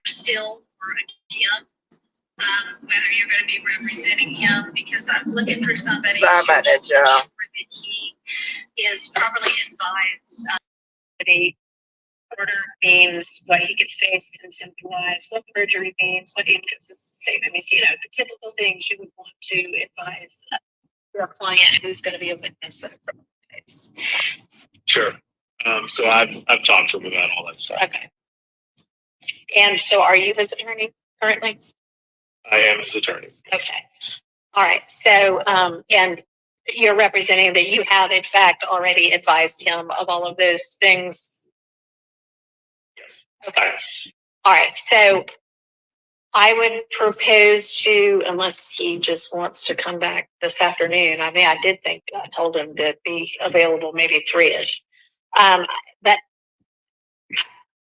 still for him, whether you're going to be representing him, because I'm looking for somebody Sorry about that, ensure y'all. that he is properly advised. The order means, what he could face contempt-wise, what perjury means, what inconsistent statement means, you know, the typical things you would want to advise your client who's going to be a witness in a criminal case. Sure. So I've talked to him about all that stuff. Okay. And so are you his attorney currently? I am his attorney. Okay. All right. So, and you're representing that you have in fact already advised him of all of those things. Yes. Okay. All right. So I would propose to, unless he just wants to come back this afternoon. I mean, I did think I told him to be available maybe 3-ish. But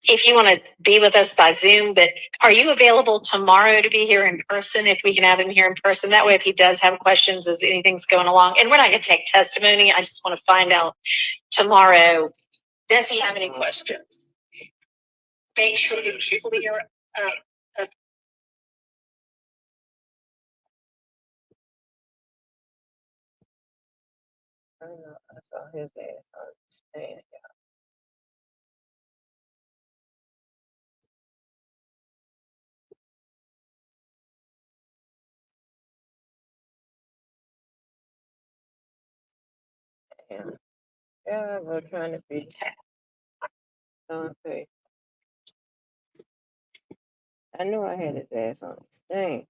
if you want to be with us by Zoom, but are you available tomorrow to be here in person? If we can have him here in person, that way, if he does have questions as anything's going along, and we're not going to take testimony. I just want to find out tomorrow. Does he have any questions? Make sure you clear. I know, I saw his ass on the stand. Yeah, we're trying to be okay. I knew I had his ass on the stand.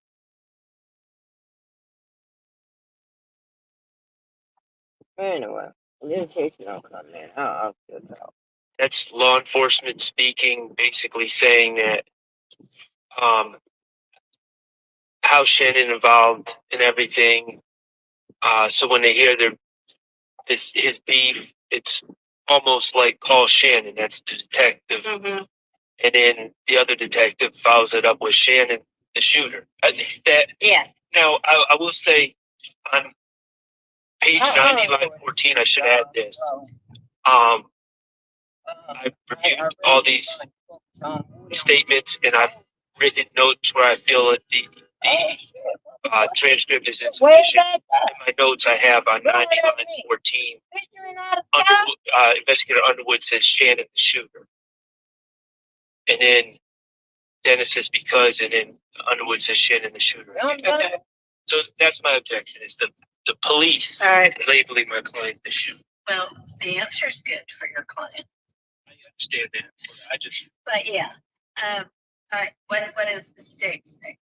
Anyway, in case you don't come in, I'll still talk. That's law enforcement speaking, basically saying that how Shannon involved in everything. So when they hear his beef, it's almost like call Shannon. That's the detective, and then the other detective follows it up with Shannon, the shooter. I think that. Yeah. Now I will say on page 90, line 14, I should add this. I've reviewed all these statements, and I've written notes where I feel that the transcript is insufficient. In my notes, I have on 90, line 14, Investigator Underwood says Shannon the shooter. And then Dennis says because, and then Underwood says Shannon the shooter. Okay. So that's my objection, is the police labeling my client the shooter. Well, the answer is good for your client. I understand that. But yeah. All right. What is the state say?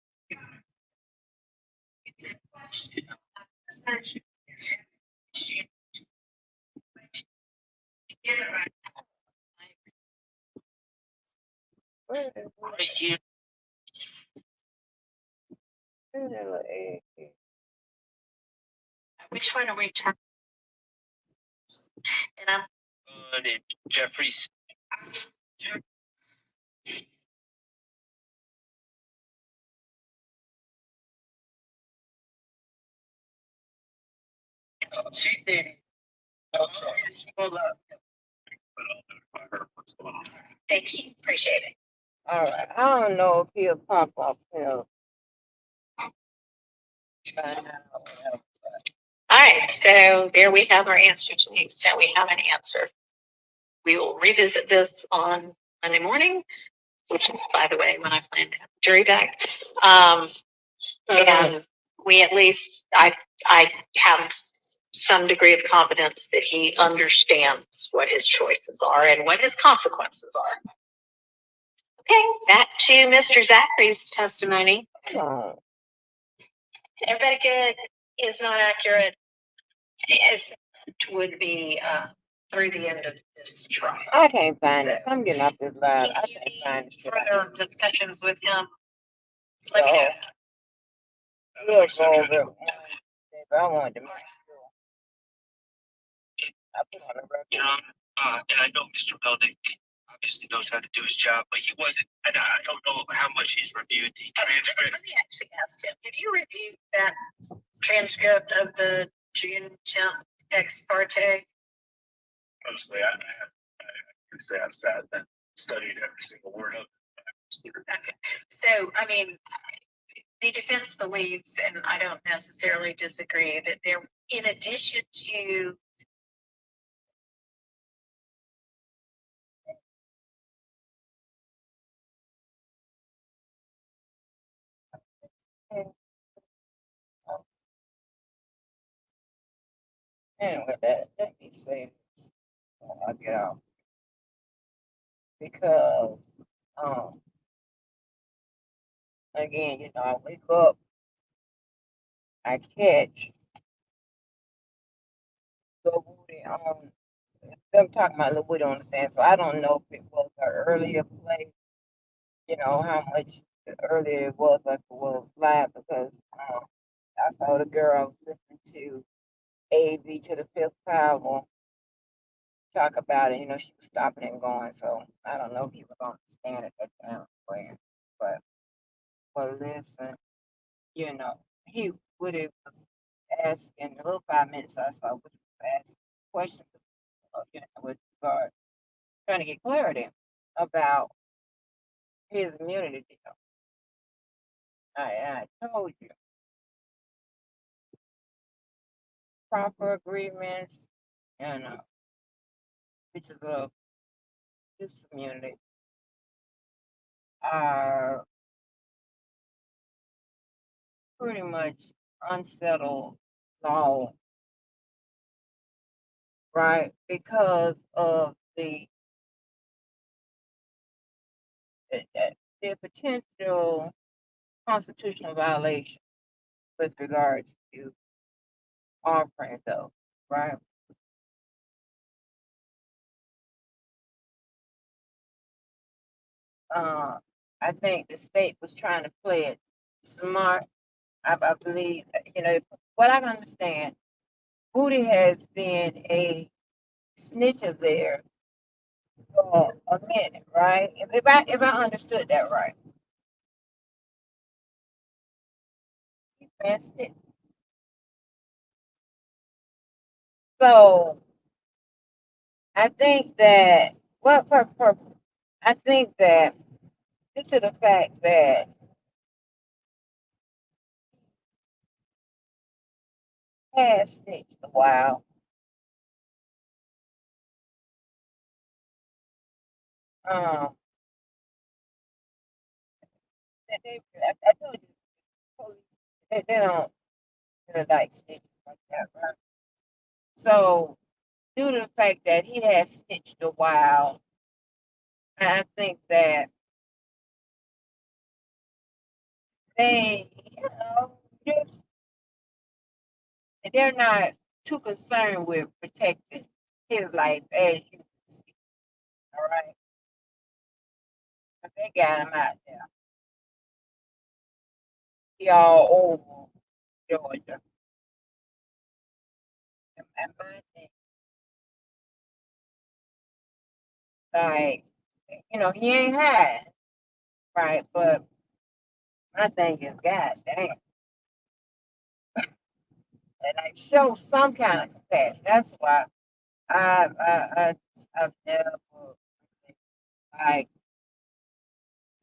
Right here. Which one are we talking? And I'm And Jeffries. She did it. Okay. thank you. Appreciate it. All right. I don't know if he'll pop up here. All right. So there we have our answer to the extent we have an answer. We will revisit this on Monday morning, which is, by the way, when I plan to have the jury back. And we at least, I have some degree of confidence that he understands what his choices are and what his consequences are. Okay, back to Mr. Zachary's testimony. Everybody good? Is not accurate. It would be through the end of this trial. I can't find it. I'm getting off this live. I can't find it. Further discussions with him. So, we'll go over it. I wanted to make sure. I put on the record. You know, and I know Mr. Melnick obviously knows how to do his job, but he wasn't, and I don't know how much he's reviewed the transcript. Let me actually ask him, have you reviewed that transcript of the June 10th ex parte? Honestly, I can say I've sat and studied every single word of it. Okay. So, I mean, the defense believes, and I don't necessarily disagree, that there, in addition to Anyway, let me say this before I get off because um again, I wake up, I catch Lil Woody on. I'm talking about Lil Woody on the stand, so I don't know if it was an earlier play. How much earlier it was, like it was live, because I saw the girl I was listening to, AV to the Fifth Power, talk about it. She was stopping and going, so I don't know if he was on the stand at that time playing, but listen, he Woody was asking the little 5 minutes I saw, Woody was asking questions, with regard trying to get clarity about his immunity deal. I told you, proper agreements, which is of this immunity, are pretty much unsettled law, right? Because of the potential constitutional violation with regards to offering those, right? I think the state was trying to play it smart. I believe, what I can understand, Booty has been a snitch of theirs for a minute, right? If I understood that right, he missed it. So I think that I think that due to the fact that he has snitched a while, um, I told you, police, they don't like snitches like that, right? So due to the fact that he has snitched a while, I think that they, just they're not too concerned with protecting his life, as you can see. All right, but they got him out there. He all over Georgia. And my thing, like, he ain't hiding, right? But my thing is, God damn, and like show some kind of compassion. That's why I've never like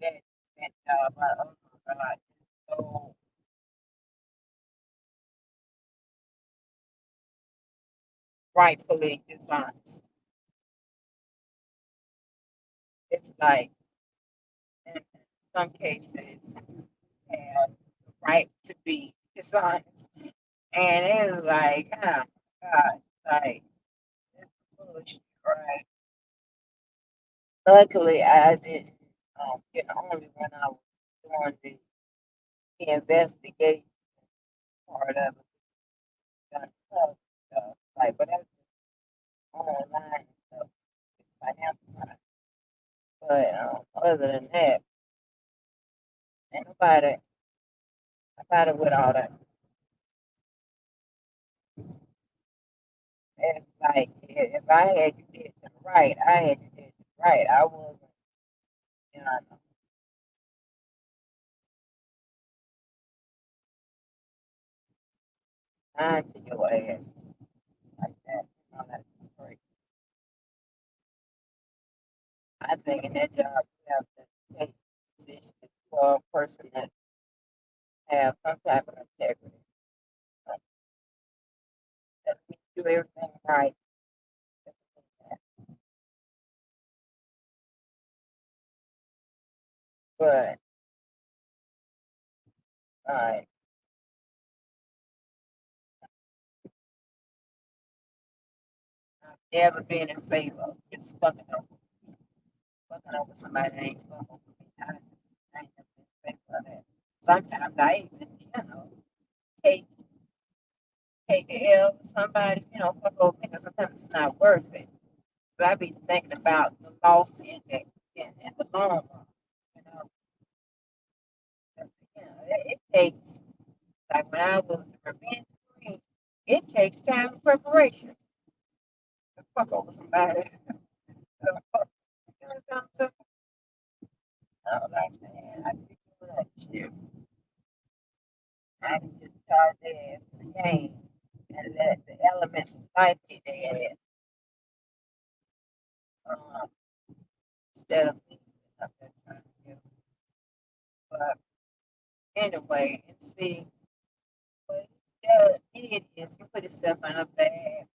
that job. Like so rightfully dishonest. It's like in some cases have the right to be dishonest, and it's like, oh God, like it's bullshit, right? Luckily, I didn't get only when I was doing the investigation part of it, done stuff, like, but that's online stuff, financial. But other than that, ain't nobody with all that. It's like if I had you did it right, I had you did it right. I wasn't, know, lying to your ass like that. That's great. I think in that job you have to take position for a person that have some type of integrity. That we do everything right. But like I've never been in favor of just fucking over somebody that ain't fucking over me. I ain't never been in favor of that. Sometimes I even, take take the L with somebody, fuck over me because sometimes it's not worth it. But I be thinking about the loss in the long run, you know. It takes like when I was the revenge queen, it takes time and preparation to fuck over somebody. So I was like, man, I did too much shit. I can just charge their ass to the game and let the elements of life get their ass. Um, instead of me up there trying to do. But anyway, and see what it is, you put yourself in a bad,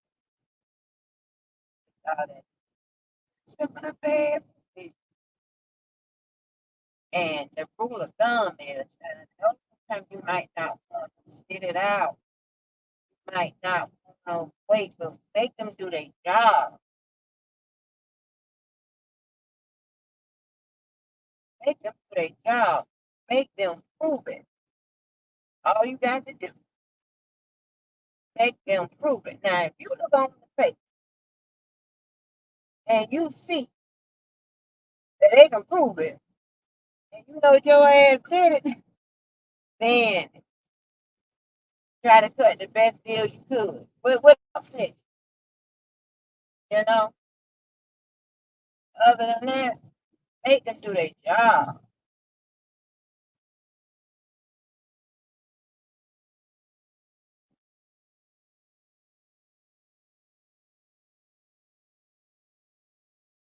yourself in a bad position. And the rule of thumb is, and sometimes you might not want to sit it out, you might not want to wait, but make them do their job. Make them do their job. Make them prove it. All you got to do, make them prove it. Now, if you look on the face and you see that they can prove it, and you know your ass did it, then try to cut the best deal you could. Without snitch, you know. Other than that, make them do their job.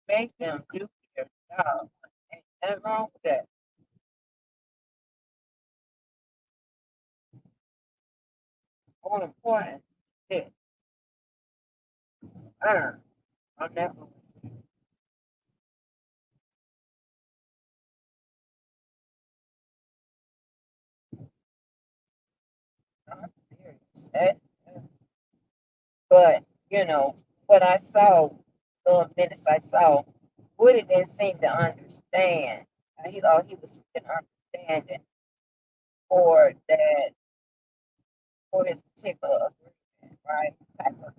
Make them do their job. Ain't nothing wrong with that. More important, shit, earn on that move. I'm serious. But, what I saw, the minutes I saw, Woody didn't seem to understand. He thought he was still understanding for that, for his particular agreement, right? Type of,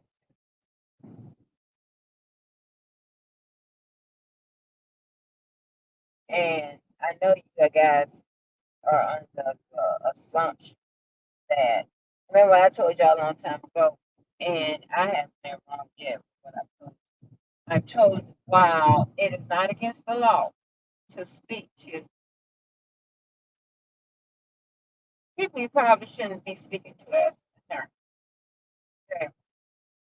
and I know you guys are under the assumption that, remember I told y'all a long time ago, and I haven't been wrong yet with what I told you, while it is not against the law to speak to people you probably shouldn't be speaking to as an attorney, okay?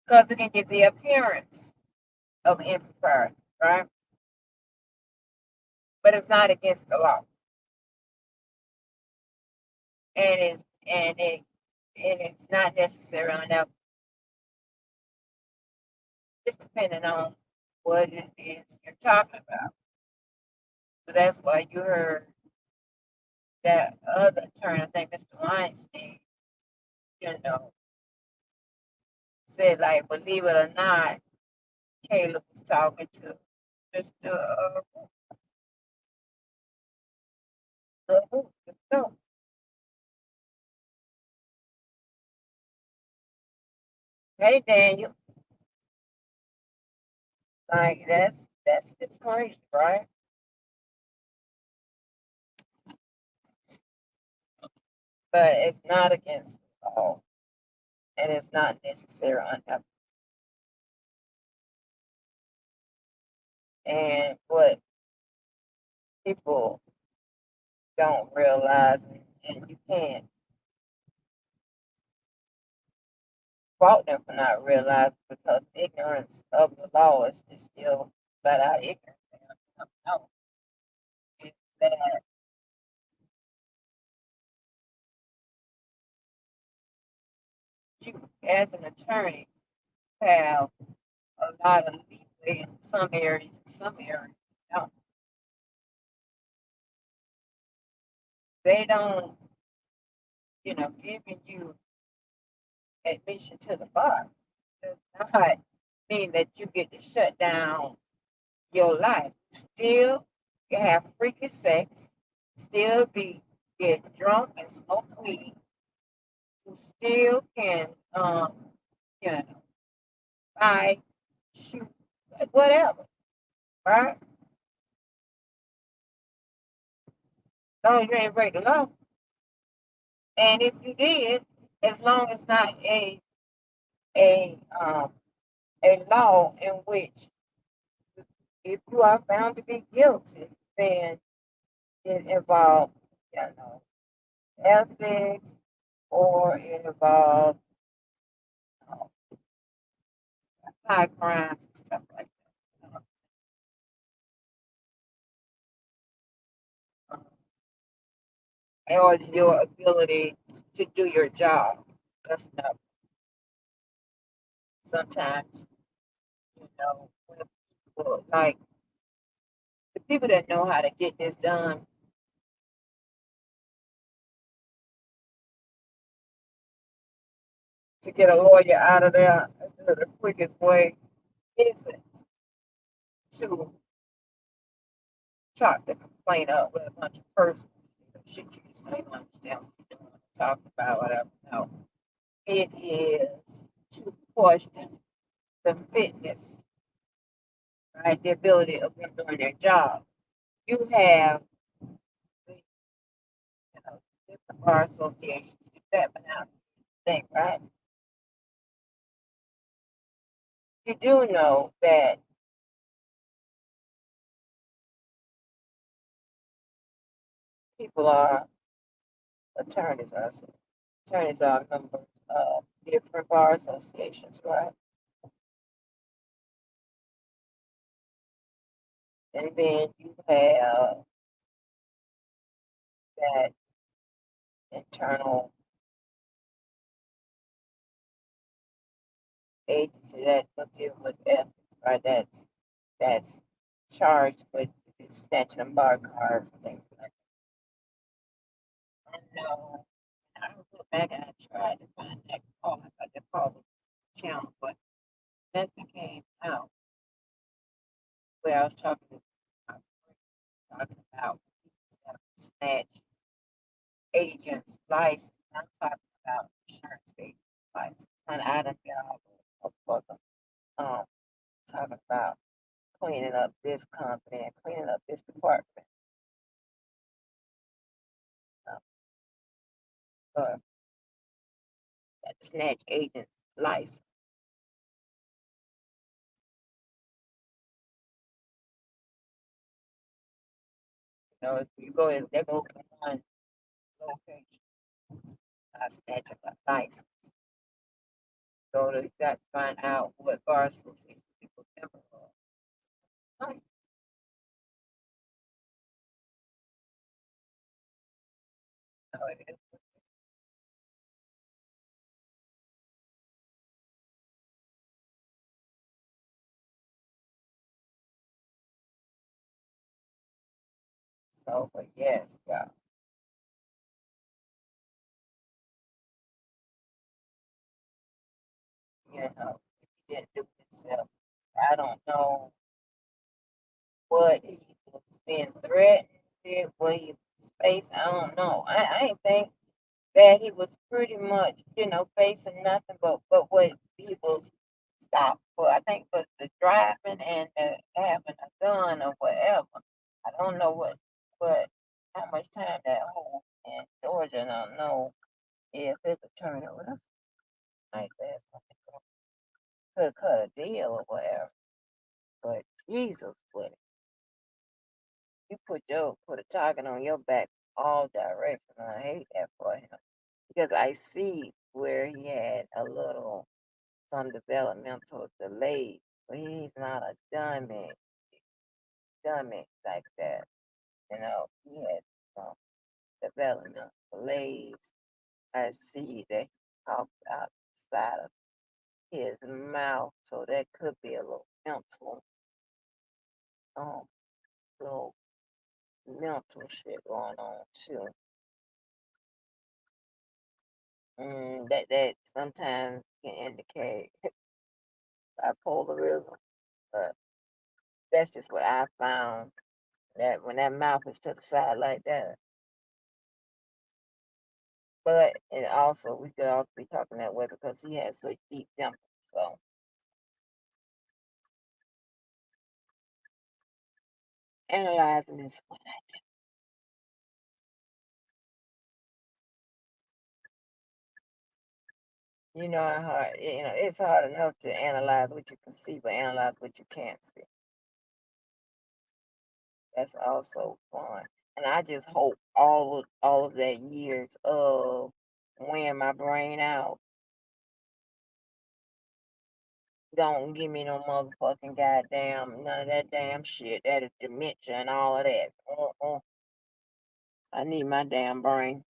Because it can give the appearance of impropriety, right? But it's not against the law, and it's not necessary on that. Just depending on what it is you're talking about. So that's why you heard that other attorney, I think Mr. Weinstein, you know, said like, believe it or not, Caleb was talking to Mr. So, hey Daniel, like that's just crazy, right? But it's not against the law, and it's not necessary on that. And what people don't realize, and you can't fault them for not realizing because ignorance of the law is just still flat out ignorant. They don't know. Is that as an attorney, have a lot of leeway in some areas, don't. They don't, giving you admission to the bar does not mean that you get to shut down your life. Still, you have freaky sex, still get drunk and smoke weed. You still can, you know, fight, shoot, whatever, right? As long as you ain't break the law. And if you did, as long as not a um a law in which if you are found to be guilty, then it involves, ethics or it involves uh, high crimes and stuff like that. Or your ability to do your job. That's not sometimes, when people, like the people that know how to get this done, to get a lawyer out of there, the quickest way isn't to chalk the complaint up with a bunch of personal shit you just don't even understand what you're doing, talking about, whatever. No, it is to question the fitness, right? The ability of them doing their job. You have different bar associations do that, but now think, right? You do know that people are attorneys, attorneys are members of different bar associations, right? And then you have that internal agency that will deal with ethics, right? That's charged with snatching and bar cards and things like that. And I went back and I tried to find that call. I got the call the channel, but nothing came out where I was talking about snatch agents license. I'm talking about insurance agent license. And I done been all over the talking about cleaning up this company and cleaning up this department. But that snatch agent license. If you go in, they go to one location, snatch a license. So you got to find out what bar association people member of. Right. So it is. So, but yes, yeah, he didn't do it himself. I don't know what he was being threatened with, what he was facing. I don't know. I think that he was pretty much, facing nothing but what he was stopped for. I think was the driving and the having a gun or whatever. I don't know what how much time that hold in Georgia. And I don't know if his attorney was nice ass could cut a deal or whatever. But Jesus, what you put a target on your back all directions. I hate that for him because I see where he had some developmental delay, but he's not a dummy like that. He had some developmental delays. I see that he talked about side of his mouth, so that could be a um, little mental shit going on too. That sometimes can indicate bipolarism, but that's just what I found. That when that mouth is to the side like that, but and also we could also be talking that way because he has such deep dimples. So analyzing is what you know how hard it's hard enough to analyze what you can see, but analyze what you can't see. That's also fun. And I just hope all of that years of wearing my brain out don't give me no motherfucking goddamn none of that damn shit. That is dementia and all of that. I need my damn brain.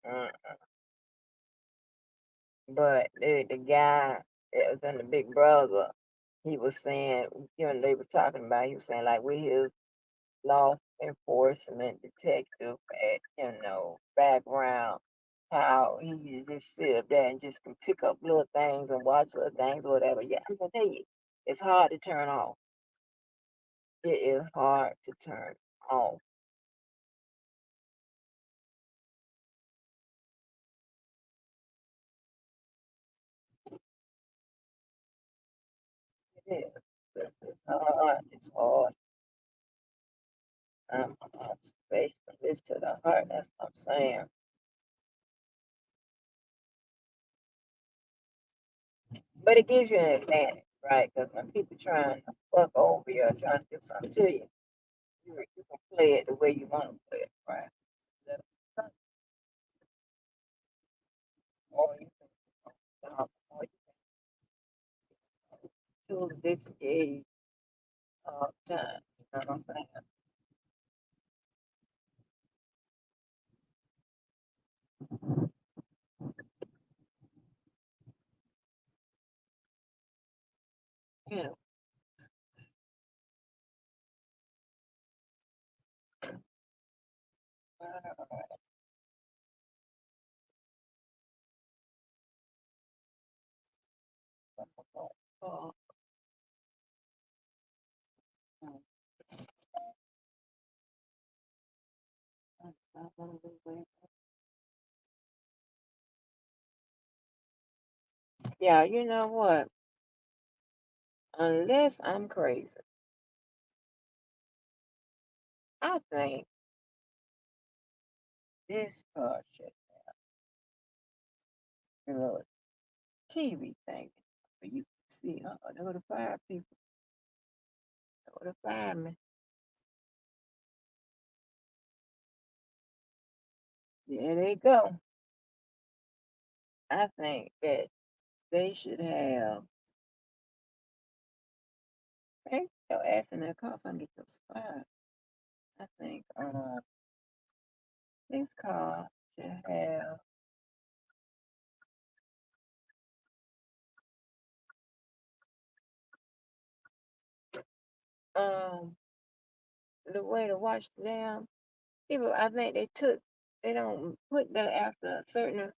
Uh, but the guy that was in the Big Brother, he was saying, they was talking about, he was saying like with his law enforcement detective at, background, how he just sit up there and just can pick up little things and watch little things or whatever. Yeah, I'm gonna tell you, it's hard to turn off. It is hard to turn off. It is. It's hard. It's hard. Observation. This to the heart. That's what I'm saying. But it gives you an advantage, right? Because when people trying to fuck over you or trying to do something to you, you can play it the way you want to play it, right? Or you can or you choose to disengage time. You know what I'm saying? You know. Uh, yeah, you know what? Unless I'm crazy, I think this shit, a little TV thing, where you can see, there were the fire people, there were the firemen. There they go. I think that they should have, hey, you're asking that cost under the spot. I think this car should have um the way to watch the damn people. I think they don't put that after a certain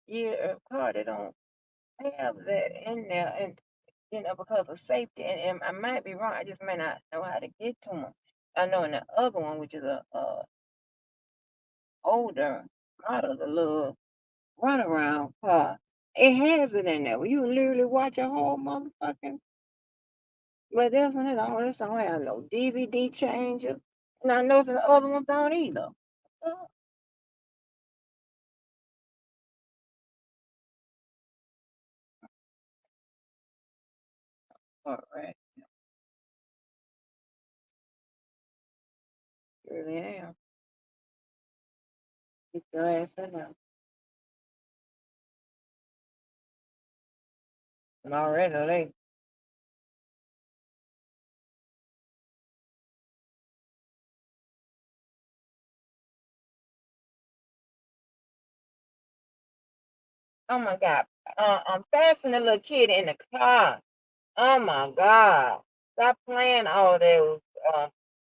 year of car. They don't have that in there, and because of safety. And I might be wrong. I just may not know how to get to them. I know in the other one, which is a older model, the little runaround car, it has it in there where you literally watch a whole motherfucking. But this one at all, this don't have no DVD changer. And I know the other ones don't either. Oh, all right. Really am. Get your ass in there. I'm already late. Oh my God. Fasten the little kid in the car. Oh my God. Stop playing all those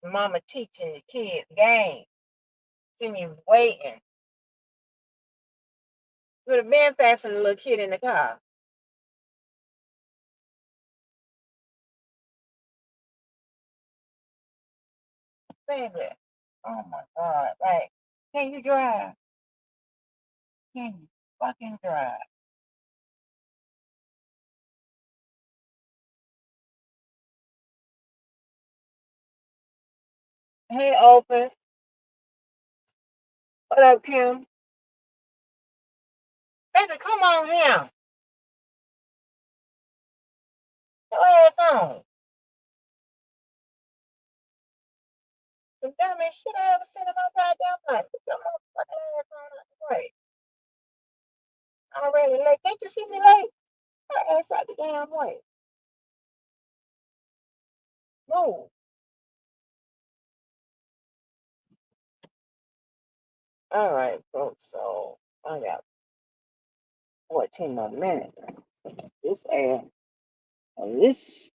mama teaching the kids games. See me waiting. Would have been fastening the little kid in the car. Baby. Oh my God. Like, can you drive? Can you fucking drive? Hey, Open. What up, Kim? Baby, come on here. Your ass on. The dumbest shit I ever seen in my goddamn life. Get your motherfucking ass on out the way. I'm already late. Can't you see me late? Your ass out the damn way. Move. All right, folks. So I got 14 more minutes. This air, this.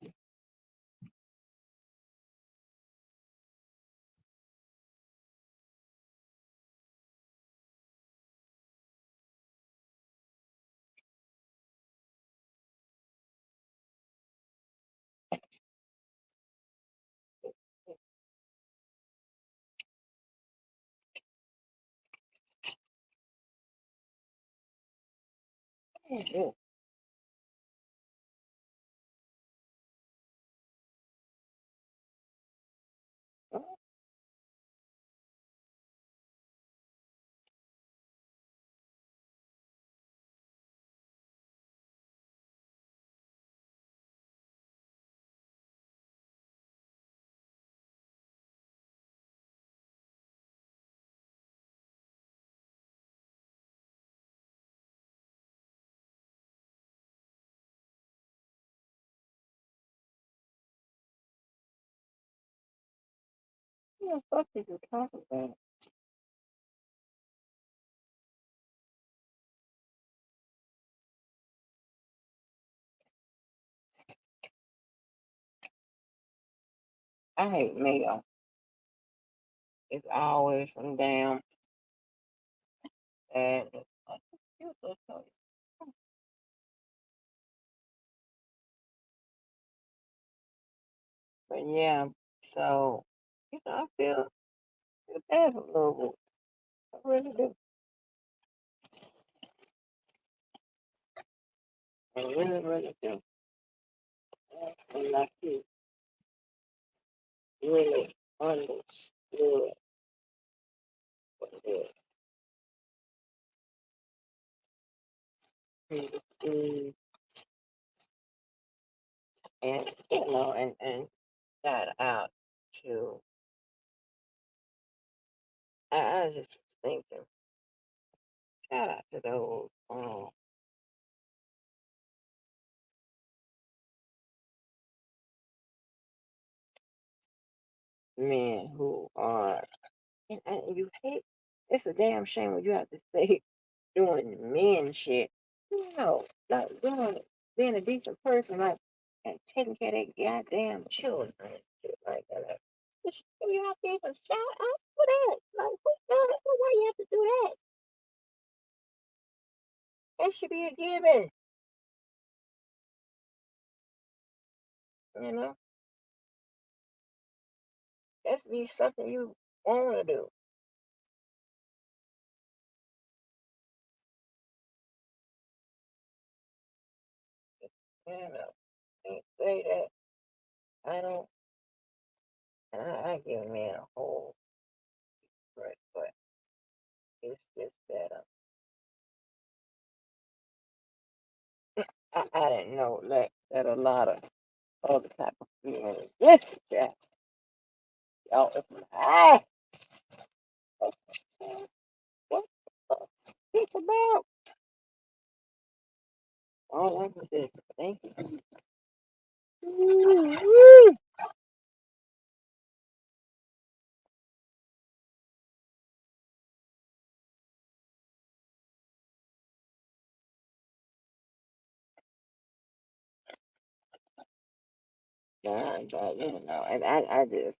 What the fuck did you talk about? I hate mail. It's always some damn bad. But yeah, so I feel bad for little. I really do. I really, really do. And like you really understood what it is. And and got out to I was just thinking, shout out to those men who are and you hate it's a damn shame when you have to say doing men shit. No, like doing being a decent person, like and taking care of their goddamn children and shit like that. You have to even shout out for that. Like, why you have to do that? That should be a given, you know? That should be something you want to do, you know? Can't say that. I don't, I give men a whole break, but it's just that I didn't know that a lot of other type of men exist, Jack. Y'all, what the fuck it's about? All I can say is thank you. but and I just,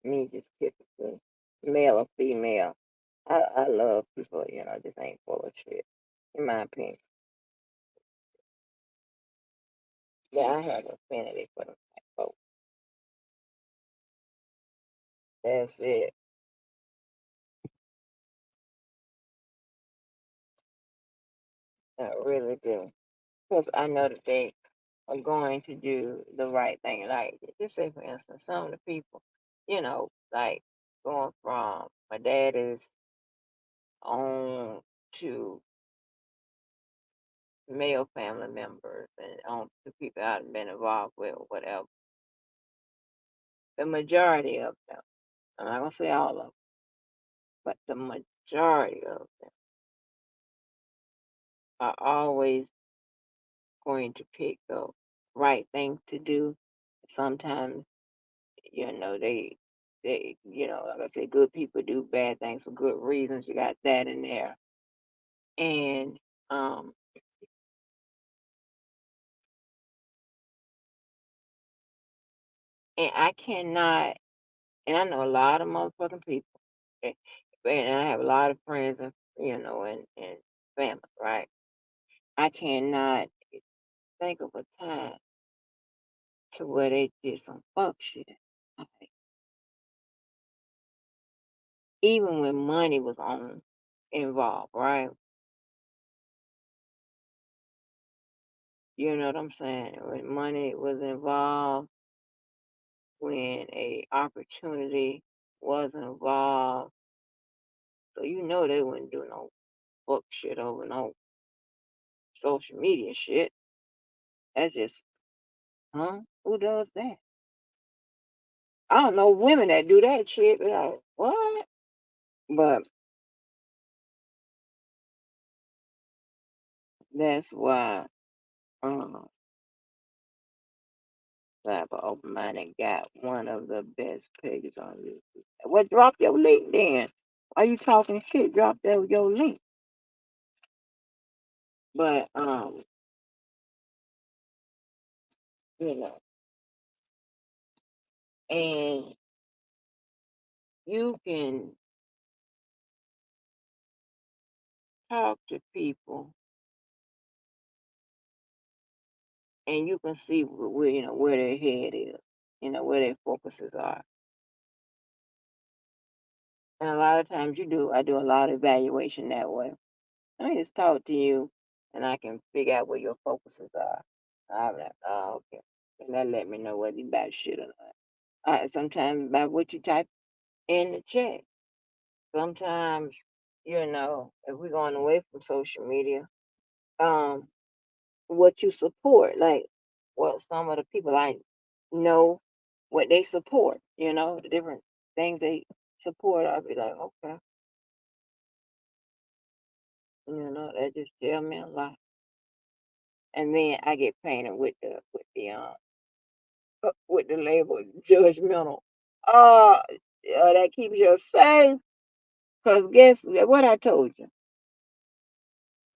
me just typically, male or female, I love people, just ain't full of shit, in my opinion. Yeah, I have affinity for them type folks. That's it. I really do. Because I know that they are going to do the right thing. Like, just say, for instance, some of the people, like going from my dad is on to male family members and on to people I've been involved with or whatever. The majority of them, I'm not going to say all of them, but the majority of them are always going to pick the right thing to do. Sometimes, like I said, good people do bad things for good reasons. You got that in there. And um and I cannot, and I know a lot of motherfucking people. eh, And I have a lot of friends and family, right? I cannot think of a time to where they did some fuck shit. Like, even when money was on involved, right? You know what I'm saying? When money was involved, when a opportunity was involved, so they wouldn't do no fuck shit over no social media shit. That's just, huh? Who does that? I don't know women that do that shit. But like, what? But that's why um Cyber Open Minded got one of the best pages on YouTube. Well, drop your link then. Why you talking shit? Drop your link. But you know, and you can talk to people and you can see where their head is, where their focuses are. And a lot of times I do a lot of evaluation that way. I just talk to you and I can figure out where your focuses are. I'm like, oh, okay. And that let me know whether you about shit or not. Sometimes by what you type in the chat. Sometimes, if we're going away from social media, um, what you support, like what some of the people I know what they support, the different things they support, I'll be like, okay, that just tell me a lot. And then I get painted with the label judgmental. Uh, that keeps you safe. Cause guess what I told you?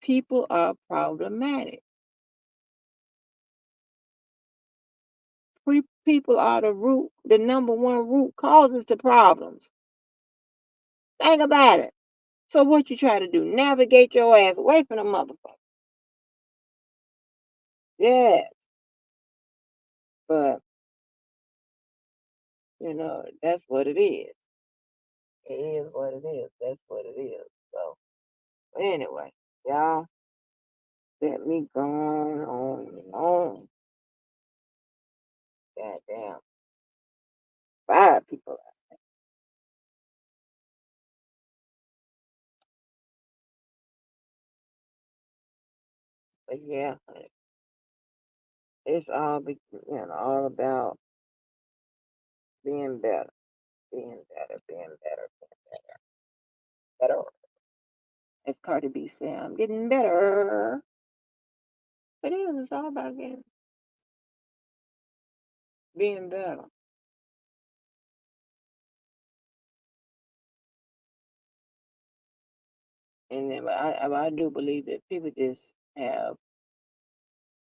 People are problematic. People are the number one root causes to problems. Think about it. So what you try to do? Navigate your ass away from the motherfucker. Yeah, but that's what it is. It is what it is. That's what it is. So anyway, y'all, let me go on and on. Goddamn, 5 people. But yeah, it's all about being better, being better, being better, better. As Cardi B said, I'm getting better. It is. It's all about being better. And then, but I do believe that people just have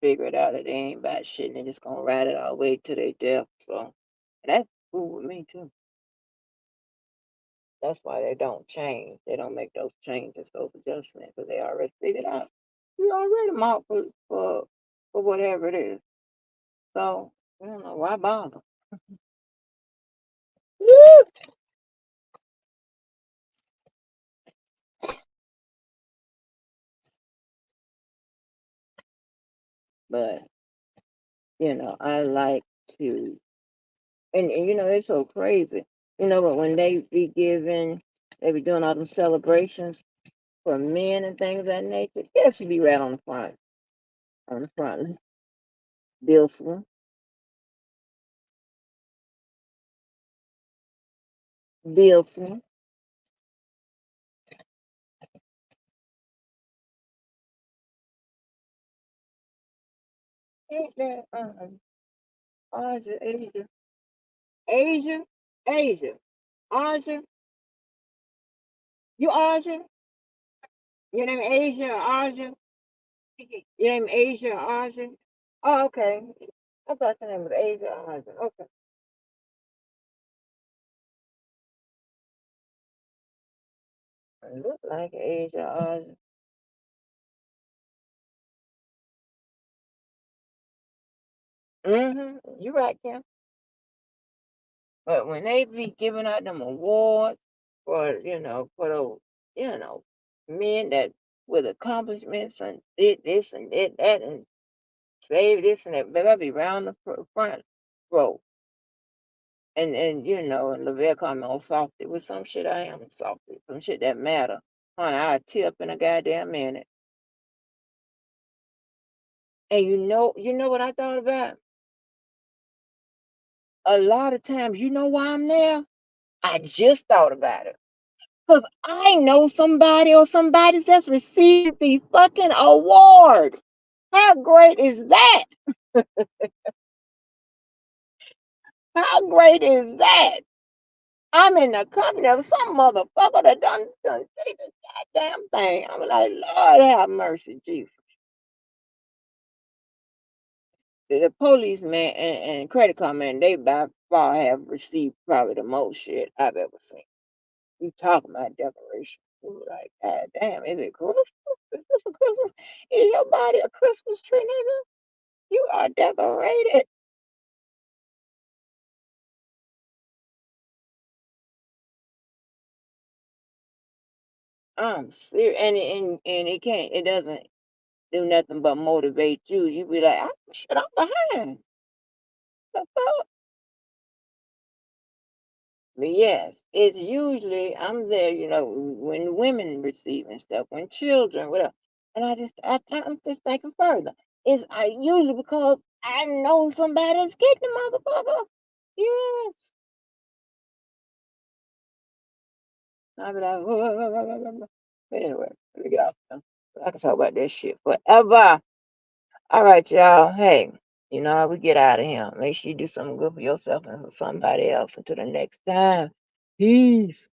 figure it out that they ain't about shit and they're just gonna ride it all the way to their death. So that's cool with me too. That's why they don't change. They don't make those changes, those adjustments, because they already figured out. You already marked for whatever it is. So I don't know why bother. Woo! But I like to, and it's so crazy. But when they be doing all them celebrations for men and things of that nature, it should be right on the front. Billsman, Billsman. Ain't there, Asia, Asia, Asia, Asia, you Asia? Your name Asia or Asia? Your name Asia or Asia? Oh, okay. I thought your name was Asia or Asia. Okay. It looks like Asia or Asia. You right, Kim. But when they be giving out them awards for those, men that with accomplishments and did this and did that and saved this and that, they'll be round the front row. And Lavelle called me all softy with some shit. I am softy. Some shit that matter. Honey, I tip in a goddamn minute. And you know what I thought about? A lot of times, you know why I'm there? I just thought about it. Because I know somebody or somebody that's received the fucking award. How great is that? How great is that? I'm in the company of some motherfucker that done take this goddamn thing. I'm like, Lord have mercy, Jesus. The policeman and credit card man, they by far have received probably the most shit I've ever seen. You talking about decoration. You like, God damn, is it Christmas? Is this a Christmas? Is your body a Christmas tree, nigga? You are decorated. I'm serious. And it doesn't do nothing but motivate you. You be like, I'm behind. The fuck? But yes, it's usually I'm there, when women receiving stuff, when children, whatever. And I'm just thinking further. It's usually because I know somebody's getting the motherfucker. Yes. I be like, but anyway, let me get off. I can talk about that shit forever. All right, y'all. Hey, you know how we get out of here. Make sure you do something good for yourself and for somebody else. Until the next time. Peace.